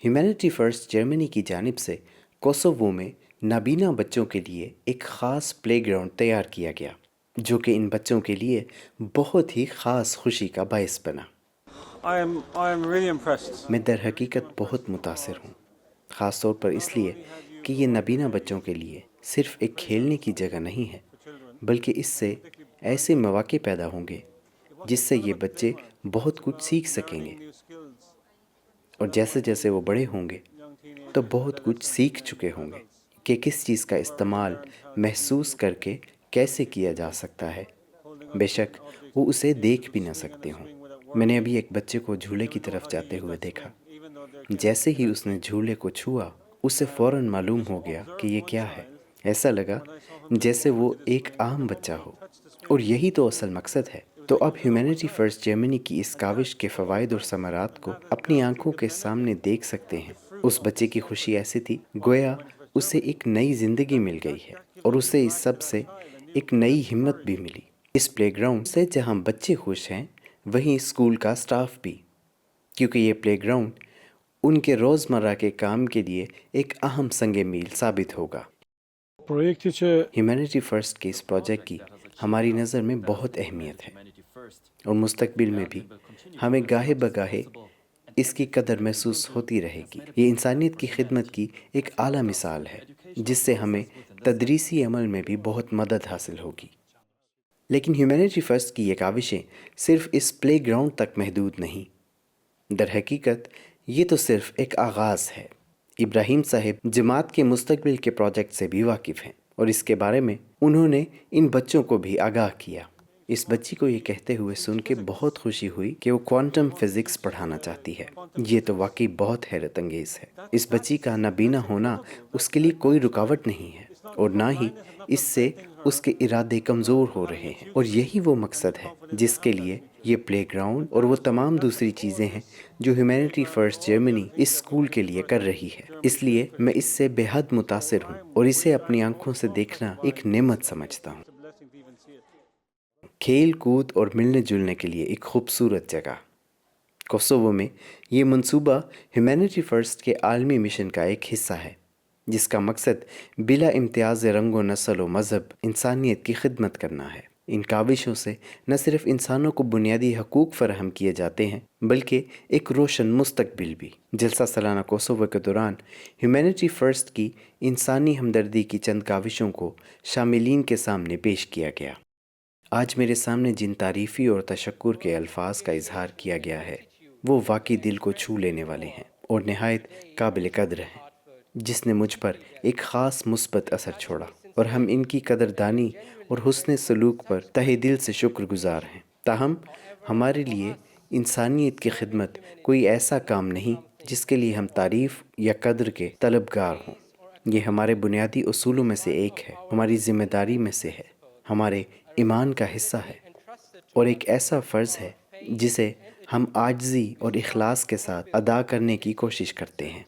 Humanity first Germany کی جانب سے کوسوو میں نابینا بچوں کے لیے ایک خاص پلے گراؤنڈ تیار کیا گیا جو کہ ان بچوں کے لیے بہت ہی خاص خوشی کا باعث بنا۔ really impressed. میں در حقیقت بہت متاثر ہوں، خاص طور پر اس لیے کہ یہ نابینا بچوں کے لیے صرف ایک کھیلنے کی جگہ نہیں ہے، بلکہ اس سے ایسے مواقع پیدا ہوں گے جس سے یہ بچے بہت کچھ سیکھ سکیں گے، اور جیسے جیسے وہ بڑے ہوں گے تو بہت کچھ سیکھ چکے ہوں گے کہ کس چیز کا استعمال محسوس کر کے کیسے کیا جا سکتا ہے، بے شک وہ اسے دیکھ بھی نہ سکتے ہوں۔ میں نے ابھی ایک بچے کو جھولے کی طرف جاتے ہوئے دیکھا، جیسے ہی اس نے جھولے کو چھوا اسے فوراً معلوم ہو گیا کہ یہ کیا ہے۔ ایسا لگا جیسے وہ ایک عام بچہ ہو، اور یہی تو اصل مقصد ہے۔ تو اب ہیومینٹی فرسٹ جرمنی کی اس کاوش کے فوائد اور ثمرات کو اپنی آنکھوں کے سامنے دیکھ سکتے ہیں۔ اس بچے کی خوشی ایسی تھی گویا اسے ایک نئی زندگی مل گئی ہے، اور اسے اس سب سے ایک نئی ہمت بھی ملی۔ اس پلے گراؤنڈ سے جہاں بچے خوش ہیں وہیں اسکول کا سٹاف بھی، کیونکہ یہ پلے گراؤنڈ ان کے روزمرہ کے کام کے لیے ایک اہم سنگ میل ثابت ہوگا۔ ہیومینٹی فرسٹ کے اس پروجیکٹ کی ہماری نظر میں بہت اہمیت ہے، اور مستقبل میں بھی ہمیں گاہے بگاہے اس کی قدر محسوس ہوتی رہے گی۔ یہ انسانیت کی خدمت کی ایک اعلیٰ مثال ہے جس سے ہمیں تدریسی عمل میں بھی بہت مدد حاصل ہوگی۔ لیکن ہیومینٹی فرسٹ کی یہ کاوشیں صرف اس پلے گراؤنڈ تک محدود نہیں، در حقیقت یہ تو صرف ایک آغاز ہے۔ ابراہیم صاحب جماعت کے مستقبل کے پروجیکٹ سے بھی واقف ہیں، اور اس کے بارے میں انہوں نے ان بچوں کو بھی آگاہ کیا۔ اس بچی کو یہ کہتے ہوئے سن کے بہت خوشی ہوئی کہ وہ کوانٹم فزکس پڑھانا چاہتی ہے۔ یہ تو واقعی بہت حیرت انگیز ہے۔ اس بچی کا نابینا ہونا اس کے لیے کوئی رکاوٹ نہیں ہے، اور نہ ہی اس سے اس کے ارادے کمزور ہو رہے ہیں، اور یہی وہ مقصد ہے جس کے لیے یہ پلے گراؤنڈ اور وہ تمام دوسری چیزیں ہیں جو ہیومینٹی فرسٹ جرمنی اس اسکول کے لیے کر رہی ہے۔ اس لیے میں اس سے بے حد متاثر ہوں، اور اسے اپنی آنکھوں سے دیکھنا ایک نعمت سمجھتا ہوں۔ کھیل کود اور ملنے جلنے کے لیے ایک خوبصورت جگہ۔ کوسوو میں یہ منصوبہ ہیومینٹی فرسٹ کے عالمی مشن کا ایک حصہ ہے، جس کا مقصد بلا امتیاز رنگ و نسل و مذہب انسانیت کی خدمت کرنا ہے۔ ان کاوشوں سے نہ صرف انسانوں کو بنیادی حقوق فراہم کیے جاتے ہیں بلکہ ایک روشن مستقبل بھی۔ جلسہ سالانہ کوسوو کے دوران ہیومینٹی فرسٹ کی انسانی ہمدردی کی چند کاوشوں کو شاملین کے سامنے پیش کیا گیا۔ آج میرے سامنے جن تعریفی اور تشکر کے الفاظ کا اظہار کیا گیا ہے وہ واقعی دل کو چھو لینے والے ہیں اور نہایت قابل قدر ہیں، جس نے مجھ پر ایک خاص مثبت اثر چھوڑا، اور ہم ان کی قدردانی اور حسن سلوک پر تہہ دل سے شکر گزار ہیں۔ تاہم ہمارے لیے انسانیت کی خدمت کوئی ایسا کام نہیں جس کے لیے ہم تعریف یا قدر کے طلبگار ہوں۔ یہ ہمارے بنیادی اصولوں میں سے ایک ہے، ہماری ذمہ داری میں سے ہے، ہمارے ایمان کا حصہ ہے، اور ایک ایسا فرض ہے جسے ہم عاجزی اور اخلاص کے ساتھ ادا کرنے کی کوشش کرتے ہیں۔